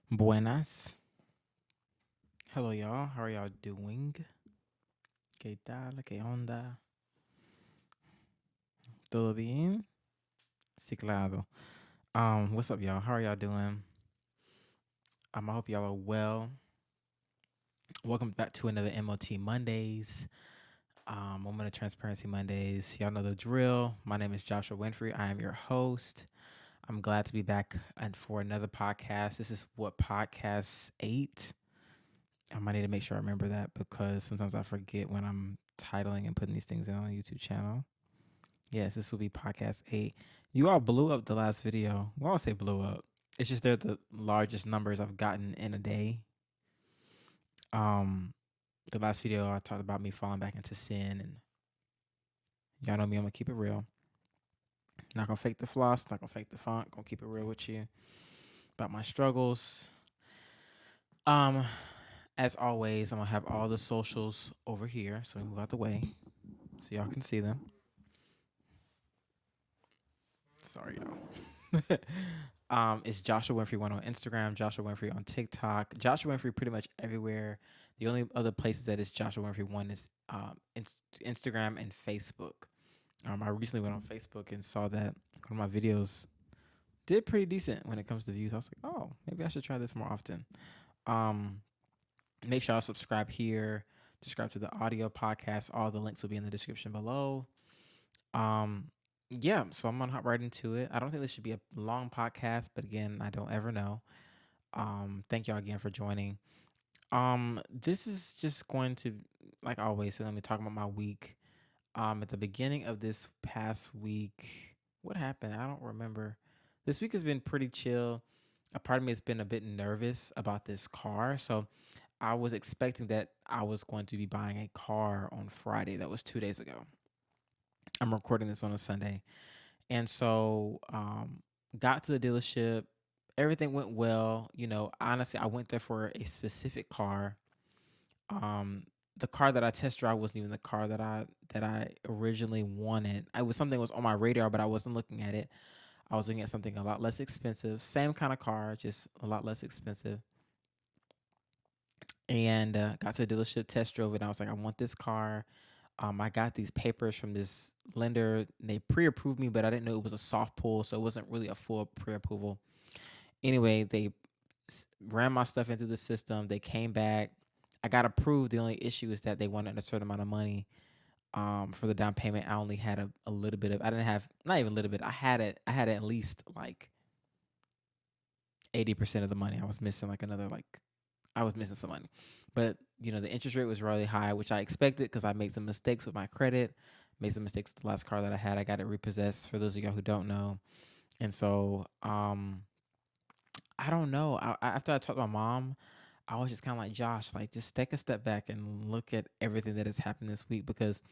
Buenas. Hello, y'all. How are y'all doing? ¿Qué tal? ¿Qué onda? ¿Todo bien? Sí, claro. What's up, y'all? How are y'all doing? I hope y'all are well. Welcome back to another MOT Mondays. Moment of Transparency Mondays. Y'all know the drill. My name is Joshua Winfrey. I am your host. I'm glad to be back and for another podcast. This is what podcast 8. I might need to make sure I remember that because sometimes I forget when I'm titling and putting these things in on the YouTube channel. Yes, this will be podcast 8. You all blew up the last video. Well, I'll say blew up. It's just they're the largest numbers I've gotten in a day. Um, the last video I talked about me falling back into sin, and y'all know me. I'm gonna keep it real. Not gonna fake the floss. Not gonna fake the funk. Gonna keep it real with you about my struggles. Um, as always, I'm gonna have all the socials over here, so we move out the way so y'all can see them. Sorry, y'all. It's Joshua Winfrey one on Instagram, Joshua Winfrey on TikTok, Joshua Winfrey pretty much everywhere. The only other places that is Joshua Winfrey one is Instagram and Facebook. I recently went on Facebook and saw that one of my videos did pretty decent when it comes to views. I was like, oh, maybe I should try this more often. Um, Make sure y'all subscribe here, subscribe to the audio podcast. All the links will be in the description below. Um, yeah, so I'm gonna hop right into it. I don't think this should be a long podcast, but again, I don't ever know. Thank y'all again for joining. This is just going to, like always, so let me talk about my week. At the beginning of this past week, what happened? I don't remember. This week has been pretty chill. A part of me has been a bit nervous about this car. So I was expecting that I was going to be buying a car on Friday. That was 2 days ago. I'm recording this on a Sunday. And so got to the dealership. Everything went well. Honestly, I went there for a specific car. Um, the car that I test drive wasn't even the car that I originally wanted. It was something that was on my radar, but I wasn't looking at it. I was looking at something a lot less expensive. Same kind of car, just a lot less expensive. And got to the dealership, test drove it. And I was like, I want this car. I got these papers from this lender. And they pre-approved me, but I didn't know it was a soft pull, so it wasn't really a full pre-approval. Anyway, they ran my stuff into the system. They came back. I got approved. The only issue is that they wanted a certain amount of money for the down payment. I only had a little bit of. I didn't have not even a little bit. I had it. I had at least like 80% of the money. I was missing like another like I was missing some money. But, the interest rate was really high, which I expected because I made some mistakes with my credit, made some mistakes with the last car that I had. I got it repossessed for those of y'all who don't know. And so, I don't know. After I talked to my mom, I was just kind of like, Josh, like, just take a step back and look at everything that has happened this week because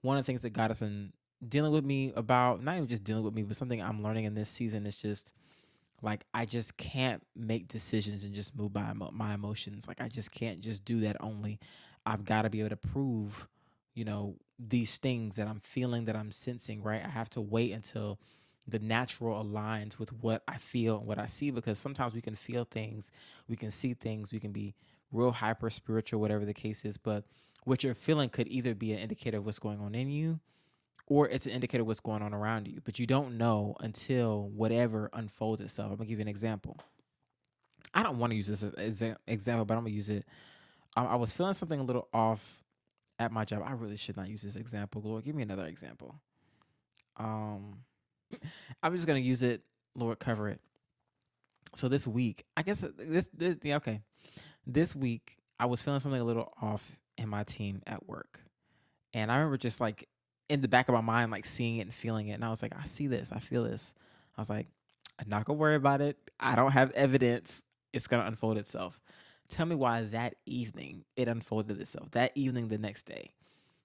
one of the things that God has been dealing with me about, not even just dealing with me, but something I'm learning in this season is just like I just can't make decisions and just move by my emotions. Like I just can't just do that only. I've got to be able to prove, these things that I'm feeling, that I'm sensing, right? I have to wait until the natural aligns with what I feel and what I see because sometimes we can feel things, we can see things, we can be real hyper spiritual, whatever the case is, but what you're feeling could either be an indicator of what's going on in you or it's an indicator of what's going on around you. But you don't know until whatever unfolds itself. I'm gonna give you an example. I don't want to use this as an example, but I'm gonna use it. I was feeling something a little off at my job. I really should not use this example. Lord, give me another example. Um, I'm just gonna use it. Lord, cover it. So this week, I guess this yeah, okay. This week, I was feeling something a little off in my team at work. And I remember just like in the back of my mind, like seeing it and feeling it. And I was like, I see this, I feel this. I was like, I'm not gonna worry about it. I don't have evidence. It's gonna unfold itself. Tell me why that evening it unfolded itself. That evening the next day.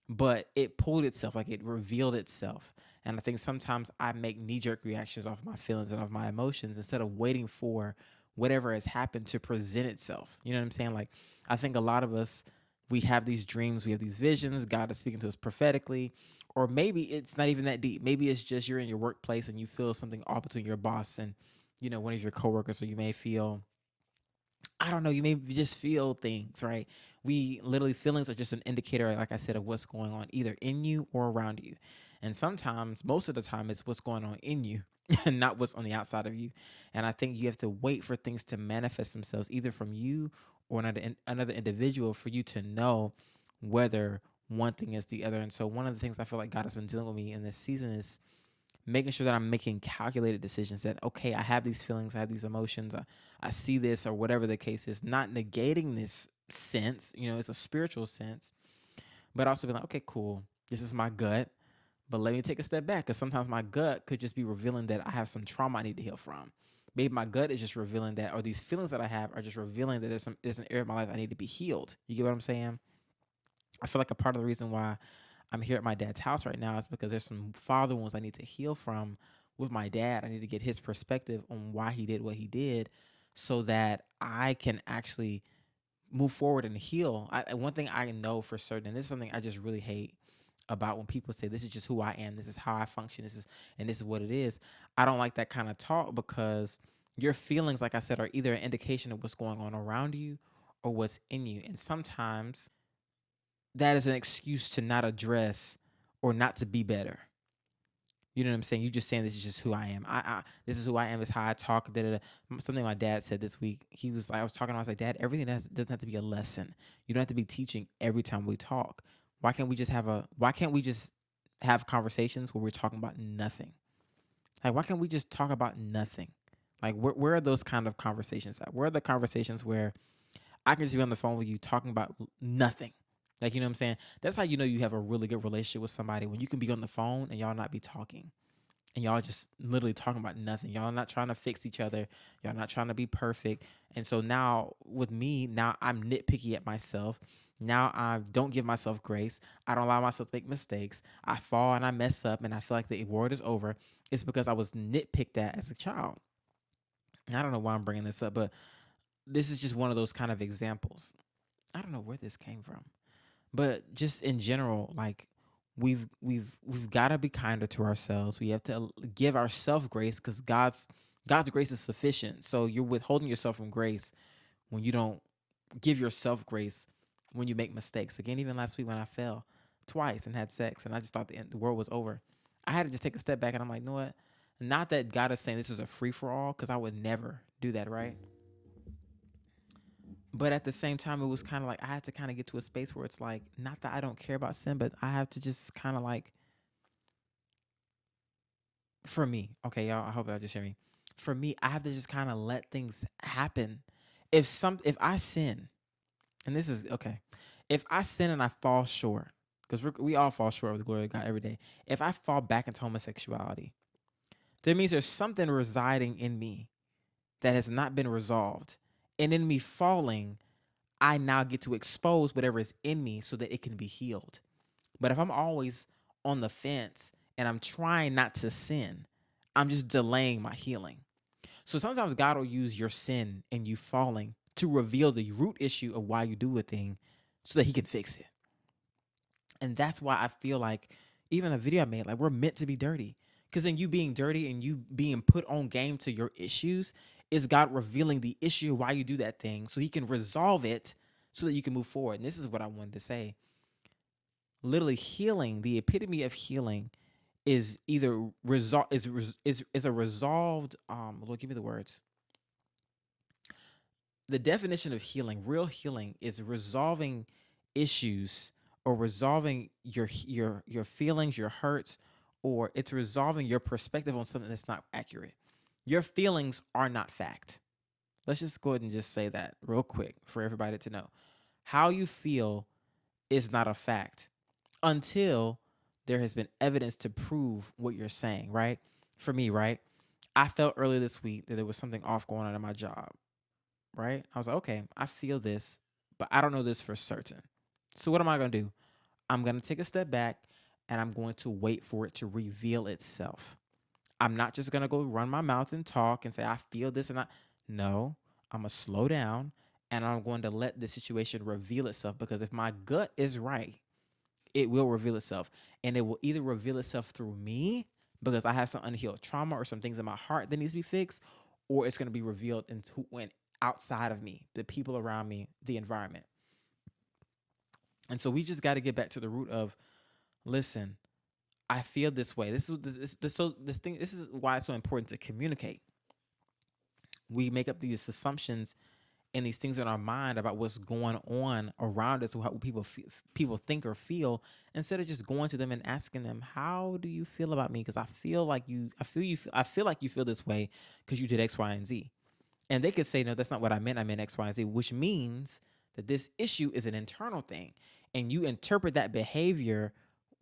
But it pulled itself, like it revealed itself. And I think sometimes I make knee jerk reactions off my feelings and off my emotions instead of waiting for whatever has happened to present itself. You know what I'm saying? Like, I think a lot of us, we have these dreams, we have these visions, God is speaking to us prophetically, or maybe it's not even that deep. Maybe it's just you're in your workplace and you feel something off between your boss and, one of your coworkers, or you may feel I don't know, you maybe just feel things, right? We literally, feelings are just an indicator, like I said, of what's going on either in you or around you. And sometimes, most of the time, it's what's going on in you and not what's on the outside of you. And I think you have to wait for things to manifest themselves either from you or another individual for you to know whether one thing is the other. And so, one of the things I feel like God has been dealing with me in this season is making sure that I'm making calculated decisions, that, okay, I have these feelings, I have these emotions, I see this, or whatever the case is, not negating this sense, it's a spiritual sense, but also be like, okay, cool, this is my gut, but let me take a step back, because sometimes my gut could just be revealing that I have some trauma I need to heal from. Maybe my gut is just revealing that, or these feelings that I have are just revealing that there's an area of my life I need to be healed. You get what I'm saying? I feel like a part of the reason why I'm here at my dad's house right now is because there's some father wounds I need to heal from with my dad. I need to get his perspective on why he did what he did so that I can actually move forward and heal. One thing I know for certain, and this is something I just really hate about when people say, this is just who I am, this is how I function, this is what it is. I don't like that kind of talk, because your feelings, like I said, are either an indication of what's going on around you or what's in you. And sometimes that is an excuse to not address or not to be better. You know what I'm saying? You just saying this is just who I am. This is who I am. This is how I talk. Da, da, da. Something my dad said this week. He was like, I was talking. I was like, Dad, everything doesn't have to be a lesson. You don't have to be teaching every time we talk. Why can't we just have conversations where we're talking about nothing? Like, why can't we just talk about nothing? Like, where are those kind of conversations at? Where are the conversations where I can just be on the phone with you talking about nothing? Like, you know what I'm saying? That's how you know you have a really good relationship with somebody, when you can be on the phone and y'all not be talking. And y'all just literally talking about nothing. Y'all not trying to fix each other. Y'all not trying to be perfect. And so now with me, now I'm nitpicky at myself. Now I don't give myself grace. I don't allow myself to make mistakes. I fall and I mess up and I feel like the world is over. It's because I was nitpicked at as a child. And I don't know why I'm bringing this up, but this is just one of those kind of examples. I don't know where this came from. But just in general, like, we've got to be kinder to ourselves. We have to give ourselves grace, because God's grace is sufficient. So you're withholding yourself from grace when you don't give yourself grace when you make mistakes. Again, even last week when I fell twice and had sex, and I just thought the world was over, I had to just take a step back, and I'm like, you know what? Not that God is saying this is a free for all, because I would never do that, right? But at the same time, it was kind of like I had to kind of get to a space where it's like, not that I don't care about sin, but I have to just kind of like, for me, okay, y'all, I hope y'all just hear me. For me, I have to just kind of let things happen. If I sin, and this is okay, if I sin and I fall short, because we all fall short of the glory of God every day. If I fall back into homosexuality, that means there's something residing in me that has not been resolved. And in me falling, I now get to expose whatever is in me so that it can be healed. But if I'm always on the fence and I'm trying not to sin, I'm just delaying my healing. So sometimes God will use your sin and you falling to reveal the root issue of why you do a thing so that he can fix it. And that's why I feel like even a video I made, like, we're meant to be dirty. Because then you being dirty and you being put on game to your issues is God revealing the issue why you do that thing so he can resolve it so that you can move forward. And this is what I wanted to say. Literally, healing, the epitome of healing is either is a resolved Lord, give me the words. The definition of healing, real healing, is resolving issues or resolving your feelings, your hurts, or it's resolving your perspective on something that's not accurate. Your feelings are not fact. Let's just go ahead and just say that real quick for everybody to know. How you feel is not a fact until there has been evidence to prove what you're saying, right? For me, right? I felt earlier this week that there was something off going on in my job, right? I was like, okay, I feel this, but I don't know this for certain. So what am I going to do? I'm going to take a step back and I'm going to wait for it to reveal itself. I'm not just going to go run my mouth and talk and say, I feel this and I. No, I'm going to slow down and I'm going to let the situation reveal itself, because if my gut is right, it will reveal itself. And it will either reveal itself through me because I have some unhealed trauma or some things in my heart that needs to be fixed, or it's going to be revealed into when outside of me, the people around me, the environment. And so we just got to get back to the root of, listen, I feel this way. This is why it's so important to communicate. We make up these assumptions and these things in our mind about what's going on around us, what people think or feel, instead of just going to them and asking them, "How do you feel about me?" Because I feel like you feel this way because you did X, Y, and Z. And they could say, "No, that's not what I meant. I meant X, Y, and Z," which means that this issue is an internal thing, and you interpret that behavior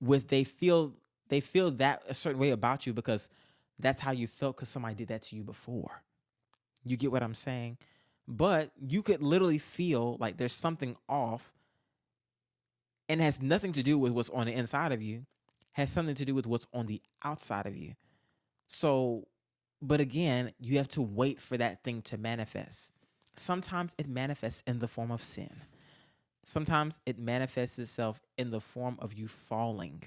with they feel that a certain way about you because that's how you felt because somebody did that to you before. You get what I'm saying? But you could literally feel like there's something off, and it has nothing to do with what's on the inside of you, has something to do with what's on the outside of you. So, but again, you have to wait for that thing to manifest. Sometimes it manifests in the form of sin. Sometimes it manifests itself in the form of you falling.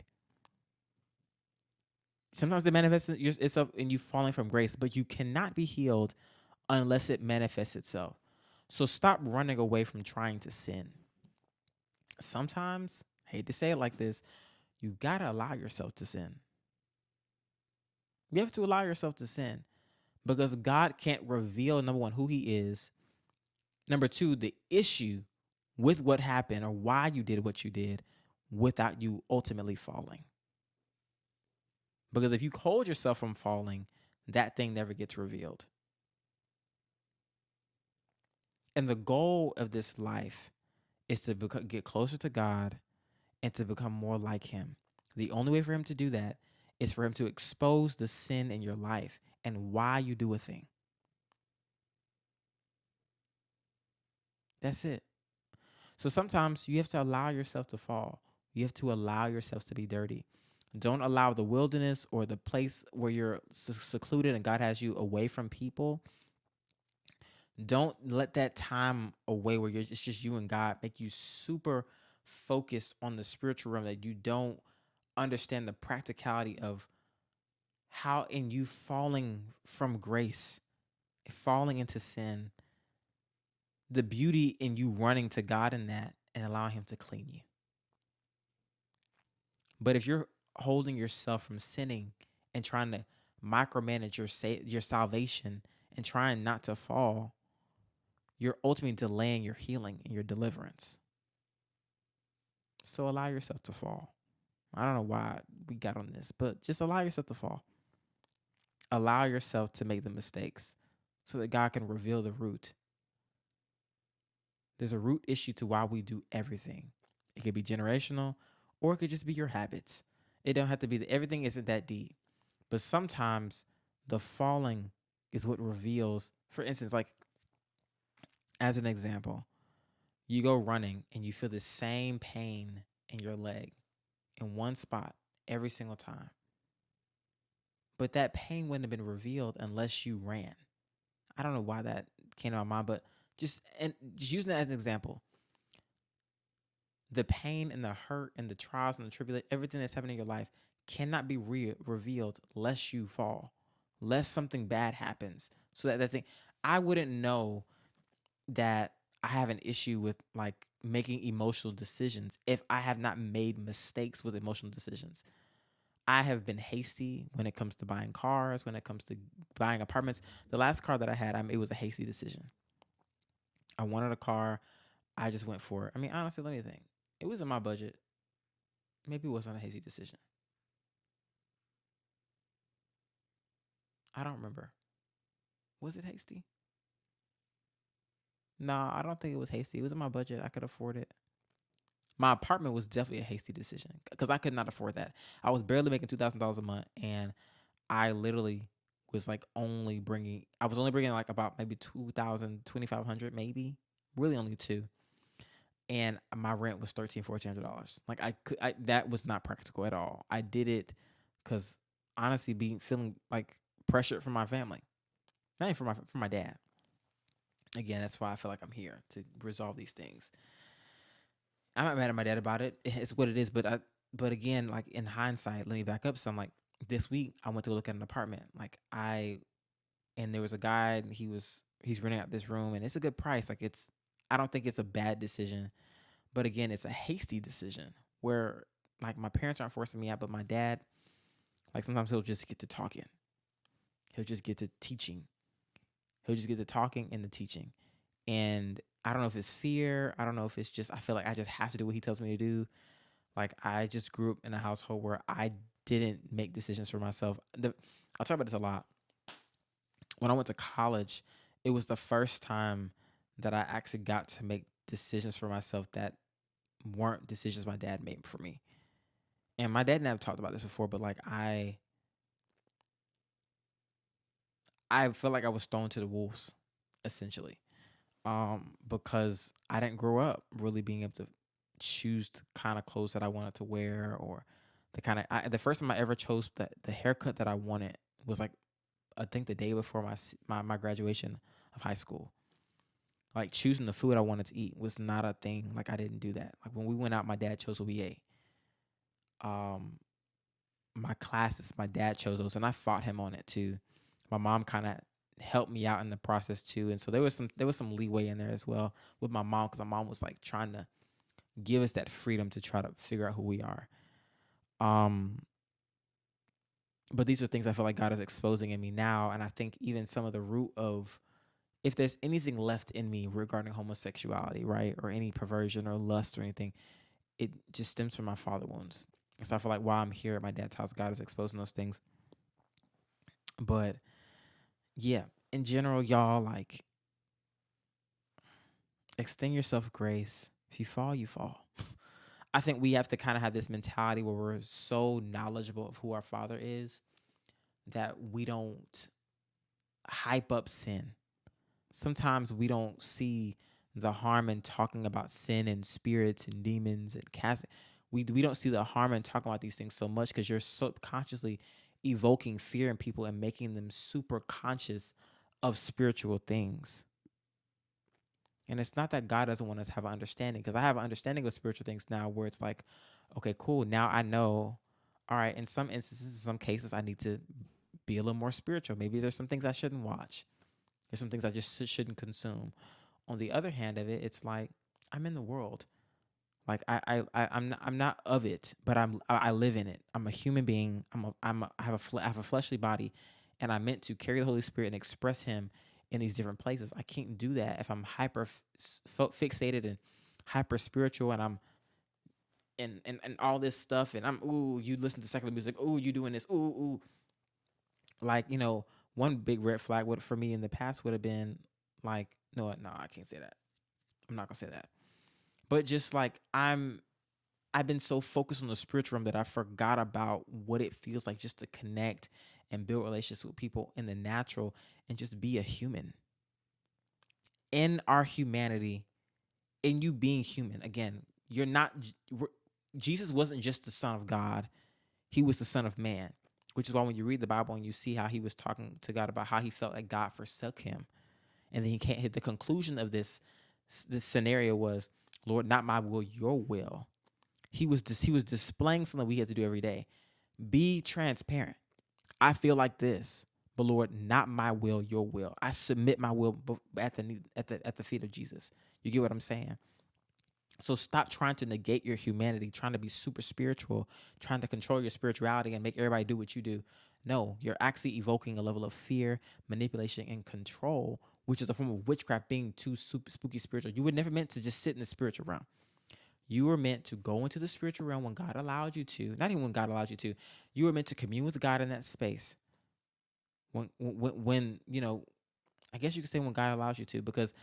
Sometimes it manifests itself in you falling from grace, but you cannot be healed unless it manifests itself. So stop running away from trying to sin. Sometimes, hate to say it like this, you gotta allow yourself to sin. You have to allow yourself to sin because God can't reveal, number one, who He is. Number two, the issue with what happened or why you did what you did without you ultimately falling. Because if you hold yourself from falling, that thing never gets revealed. And the goal of this life is to get closer to God and to become more like Him. The only way for Him to do that is for Him to expose the sin in your life and why you do a thing. That's it. So sometimes you have to allow yourself to fall. You have to allow yourself to be dirty. Don't allow the wilderness or the place where you're secluded and God has you away from people. Don't let that time away where it's just you and God make you super focused on the spiritual realm that you don't understand the practicality of how in you falling from grace, falling into sin, the beauty in you running to God in that and allowing Him to clean you. But if you're holding yourself from sinning and trying to micromanage your salvation and trying not to fall, you're ultimately delaying your healing and your deliverance. So allow yourself to fall. I don't know why we got on this, but just allow yourself to fall. Allow yourself to make the mistakes so that God can reveal the root. There's a root issue to why we do everything. It could be generational or it could just be your habits. It don't have to be everything isn't that deep. But sometimes the falling is what reveals, for instance, like as an example, you go running and you feel the same pain in your leg in one spot every single time. But that pain wouldn't have been revealed unless you ran. I don't know why that came to my mind, but just using that as an example, the pain and the hurt and the trials and the tribulation, everything that's happening in your life cannot be revealed lest you fall, lest something bad happens. So that thing, I wouldn't know that I have an issue with like making emotional decisions if I have not made mistakes with emotional decisions. I have been hasty when it comes to buying cars, when it comes to buying apartments. The last car that I had, it was a hasty decision. I wanted a car. I just went for it. I mean, honestly, let me think. It was in my budget. Maybe it wasn't a hasty decision. I don't remember. Was it hasty? No, I don't think it was hasty. It was in my budget. I could afford it. My apartment was definitely a hasty decision because I could not afford that. I was barely making $2,000 a month, and I literally was like I was only bringing like about maybe 2,000, 2,500, maybe, really only two. And my rent was $1,400. Like that was not practical at all. I did it because honestly, feeling like pressured from my family, not even from my dad. Again, that's why I feel like I'm here to resolve these things. I'm not mad at my dad about it. It's what it is. But again, like in hindsight, let me back up. So I'm like, this week I went to look at an apartment. And there was a guy, and he's renting out this room, and it's a good price. Like I don't think it's a bad decision, but again, it's a hasty decision where like my parents aren't forcing me out, but my dad, like sometimes he'll just get to talking, he'll just get to teaching, he'll just get to talking and the teaching, and I don't know if it's fear, I don't know if it's just I feel like I just have to do what he tells me to do. Like I just grew up in a household where I didn't make decisions for myself. I'll talk about this a lot. When I went to college, it was the first time that I actually got to make decisions for myself that weren't decisions my dad made for me. And my dad never talked about this before, but like I felt like I was thrown to the wolves, essentially. Because I didn't grow up really being able to choose the kind of clothes that I wanted to wear, or the first time I ever chose the haircut that I wanted was like I think the day before my graduation of high school. Like choosing the food I wanted to eat was not a thing. Like I didn't do that. Like when we went out, my dad chose what we ate. Um, my classes, my dad chose those, and I fought him on it too. My mom kind of helped me out in the process too, and so there was some leeway in there as well with my mom, because my mom was like trying to give us that freedom to try to figure out who we are. Um, but these are things I feel like God is exposing in me now, and I think even some of the root of if there's anything left in me regarding homosexuality, right, or any perversion or lust or anything, it just stems from my father wounds. So I feel like while I'm here at my dad's house, God is exposing those things. But yeah, in general, y'all, like extend yourself grace. If you fall, you fall. I think we have to kind of have this mentality where we're so knowledgeable of who our father is that we don't hype up sin. Sometimes we don't see the harm in talking about sin and spirits and demons and casting. We don't see the harm in talking about these things so much because you're subconsciously evoking fear in people and making them super conscious of spiritual things. And it's not that God doesn't want us to have an understanding, because I have an understanding of spiritual things now where it's like, okay, cool. Now I know, all right, in some instances, in some cases, I need to be a little more spiritual. Maybe there's some things I shouldn't watch. There's some things I just shouldn't consume. On the other hand of it, it's like I'm in the world. Like I'm not of it, but I live in it. I'm a human being. I have a fleshly body, and I'm meant to carry the Holy Spirit and express Him in these different places. I can't do that if I'm fixated and hyper spiritual, and I'm and all this stuff, and I'm ooh, you listen to secular music, ooh, you doing this, ooh, ooh. Like, one big red flag would for me in the past would have been like, no, I can't say that. I'm not gonna say that. But just like I've been so focused on the spiritual realm that I forgot about what it feels like just to connect and build relationships with people in the natural and just be a human. In our humanity, in you being human, again, you're not Jesus wasn't just the Son of God, He was the Son of Man. Which is why when you read the Bible and you see how he was talking to God about how he felt like God forsook him, and then he can't hit the conclusion of this scenario was, Lord, not my will, your will. He was displaying something we have to do every day. Be transparent. I feel like this, but Lord, not my will, your will. I submit my will at the feet of Jesus. You get what I'm saying? So stop trying to negate your humanity, trying to be super spiritual, trying to control your spirituality and make everybody do what you do. No, you're actually evoking a level of fear, manipulation, and control, which is a form of witchcraft, being too super spooky spiritual. You were never meant to just sit in the spiritual realm. You were meant to go into the spiritual realm when God allowed you to. Not even when God allowed you to. You were meant to commune with God in that space. When I guess you could say when God allows you to, because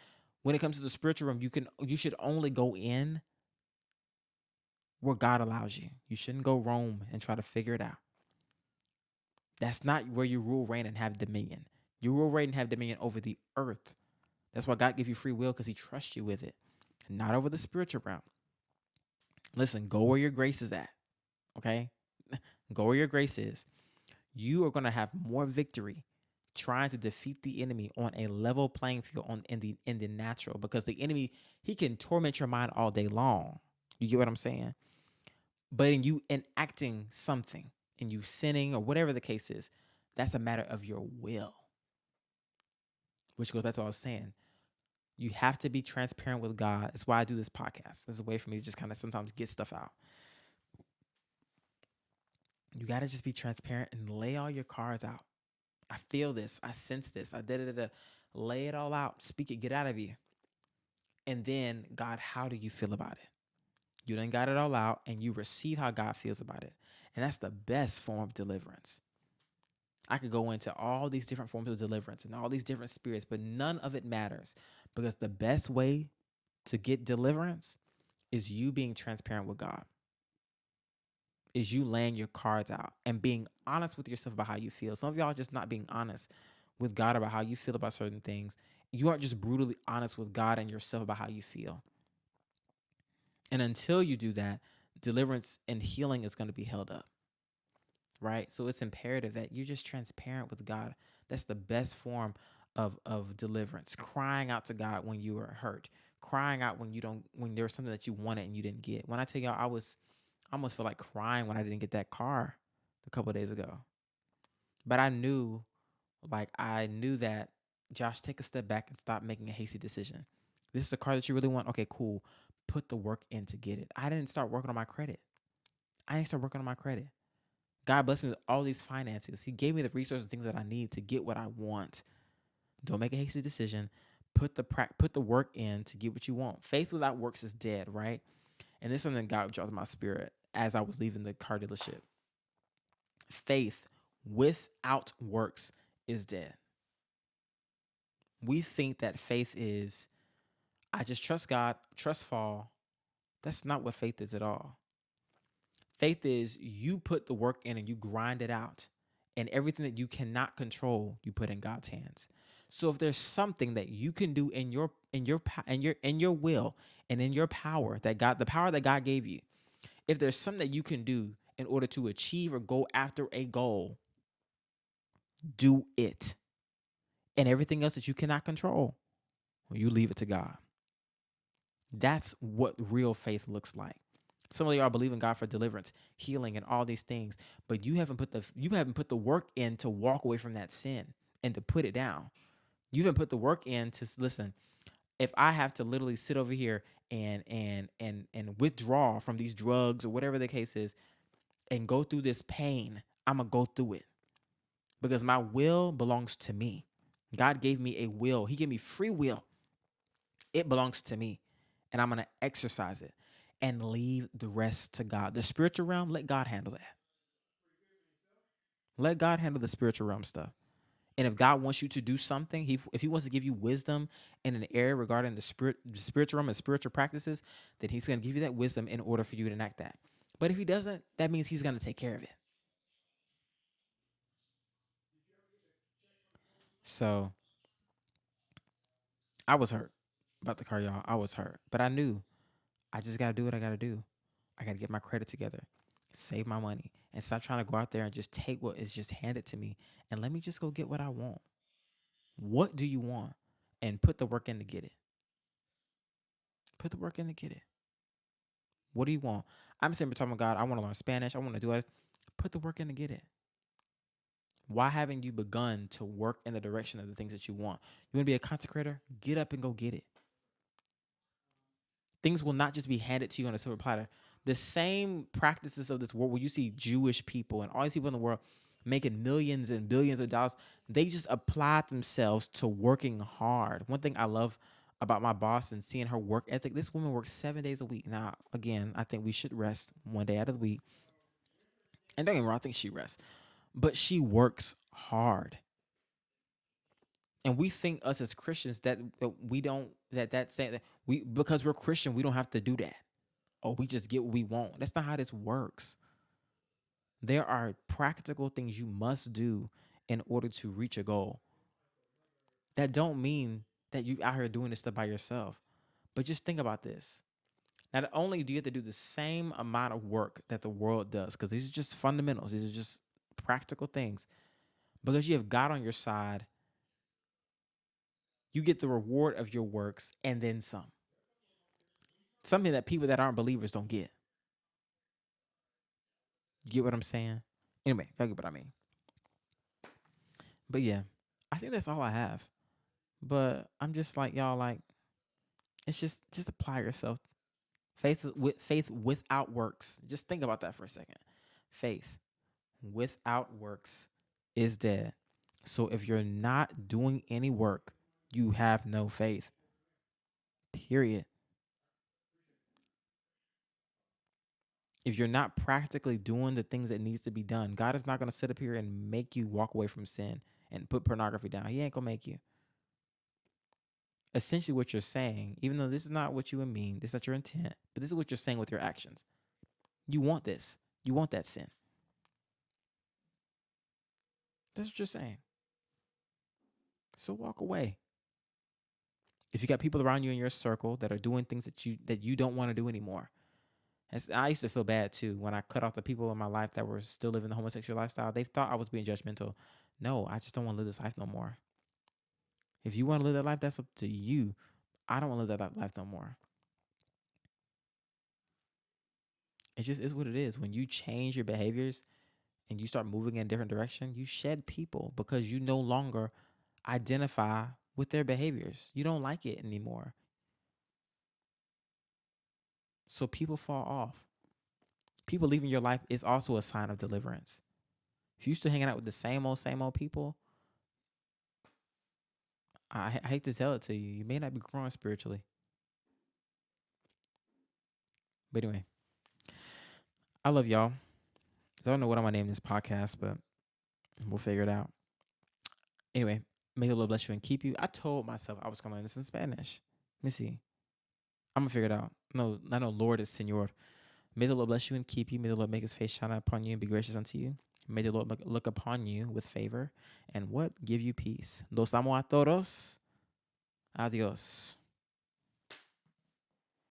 when it comes to the spiritual realm, you should only go in where God allows you. You shouldn't go roam and try to figure it out. That's not where you rule, reign, and have dominion. You rule, reign, and have dominion over the earth. That's why God gave you free will, because He trusts you with it, not over the spiritual realm. Listen, go where your grace is at. Okay, go where your grace is. You are going to have more victory trying to defeat the enemy on a level playing field in the natural, because the enemy, he can torment your mind all day long. You get what I'm saying? But in you enacting something, and you sinning or whatever the case is, that's a matter of your will. which goes back to what I was saying. You have to be transparent with God. That's why I do this podcast. This is a way for me to just kind of sometimes get stuff out. You got to just be transparent and lay all your cards out. I feel this. I sense this. I did it. Lay it all out. Speak it. Get out of you. And then, God, how do you feel about it? You done got it all out and you receive how God feels about it. And that's the best form of deliverance. I could go into all these different forms of deliverance and all these different spirits, but none of it matters because the best way to get deliverance is you being transparent with God, is you laying your cards out and being honest with yourself about how you feel. Some of y'all are just not being honest with God about how you feel about certain things. You aren't just brutally honest with God and yourself about how you feel. And until you do that, deliverance and healing is going to be held up, right? So it's imperative that you're just transparent with God. That's the best form of deliverance. Crying out to God when you are hurt, crying out when there was something that you wanted and you didn't get. When I tell y'all, I almost feel like crying when I didn't get that car a couple of days ago. But I knew that, Josh, take a step back and stop making a hasty decision. This is the car that you really want? Okay, cool. Put the work in to get it. I didn't start working on my credit. God blessed me with all these finances. He gave me the resources and things that I need to get what I want. Don't make a hasty decision. Put the work in to get what you want. Faith without works is dead, right? And this is something God dropped in my spirit as I was leaving the car dealership. Faith without works is dead. We think that faith is, I just trust God, trust fall. That's not what faith is at all. Faith is you put the work in and you grind it out. And everything that you cannot control, you put in God's hands. So if there's something that you can do in your will and in your power the power that God gave you, if there's something that you can do in order to achieve or go after a goal, do it. And everything else that you cannot control, well, you leave it to God. That's what real faith looks like. Some of y'all believe in God for deliverance, healing, and all these things, but you haven't put the work in to walk away from that sin and to put it down. You haven't put the work in to listen. If I have to literally sit over here and withdraw from these drugs or whatever the case is and go through this pain, I'm gonna go through it because my will belongs to me. God gave me a will. He gave me free will. It belongs to me, and I'm going to exercise it and leave the rest to God. The spiritual realm, let God handle that. Let God handle the spiritual realm stuff. And if God wants you to do something, if He wants to give you wisdom in an area regarding the spiritual realm and spiritual practices, then He's going to give you that wisdom in order for you to enact that. But if He doesn't, that means He's going to take care of it. So I was hurt about the car, y'all. I was hurt, but I knew I just got to do what I got to do. I got to get my credit together, save my money, and stop trying to go out there and just take what is just handed to me and let me just go get what I want. What do you want? And put the work in to get it. Put the work in to get it. What do you want? I'm simply talking about God. I want to learn Spanish. I want to do it. Put the work in to get it. Why haven't you begun to work in the direction of the things that you want? You want to be a consecrator? Get up and go get it. Things will not just be handed to you on a silver platter. The same practices of this world, where you see Jewish people and all these people in the world making millions and billions of dollars, they just applied themselves to working hard. One thing I love about my boss and seeing her work ethic, this woman works 7 days a week. Now, again, I think we should rest one day out of the week. And don't get me wrong, I think she rests, but she works hard. And we think us as Christians that we don't that saying that we because we're Christian we don't have to do that. Oh, we just get what we want. That's not how this works. There are practical things you must do in order to reach a goal. That don't mean that you out here doing this stuff by yourself. But just think about this. Not only do you have to do the same amount of work that the world does, because these are just fundamentals, these are just practical things. Because you have God on your side, you get the reward of your works and then some. Something that people that aren't believers don't get. You get what I'm saying? Anyway, y'all get what I mean. But yeah, I think that's all I have. But I'm just like y'all, like it's just apply yourself. Faith without works. Just think about that for a second. Faith without works is dead. So if you're not doing any work, you have no faith. Period. If you're not practically doing the things that needs to be done, God is not going to sit up here and make you walk away from sin and put pornography down. He ain't going to make you. Essentially what you're saying, even though this is not what you would mean, this is not your intent, but this is what you're saying with your actions. You want this. You want that sin. That's what you're saying. So walk away. If you got people around you in your circle that are doing things that you don't want to do anymore. I used to feel bad too when I cut off the people in my life that were still living the homosexual lifestyle. They thought I was being judgmental. No, I just don't want to live this life no more. If you want to live that life, that's up to you. I don't want to live that life no more. It just is what it is. When you change your behaviors and you start moving in a different direction, you shed people because you no longer identify with their behaviors. You don't like it anymore. So people fall off. People leaving your life is also a sign of deliverance. If you're still hanging out with the same old people, I hate to tell it to you, you may not be growing spiritually. But anyway, I love y'all. I don't know what I'm gonna name this podcast, but we'll figure it out. Anyway, may the Lord bless you and keep you. I told myself I was gonna learn this in Spanish. Let me see. I'm gonna figure it out. No, I know Lord is Senor. May the Lord bless you and keep you. May the Lord make his face shine upon you and be gracious unto you. May the Lord look upon you with favor and what? Give you peace. Los amo a todos. Adios.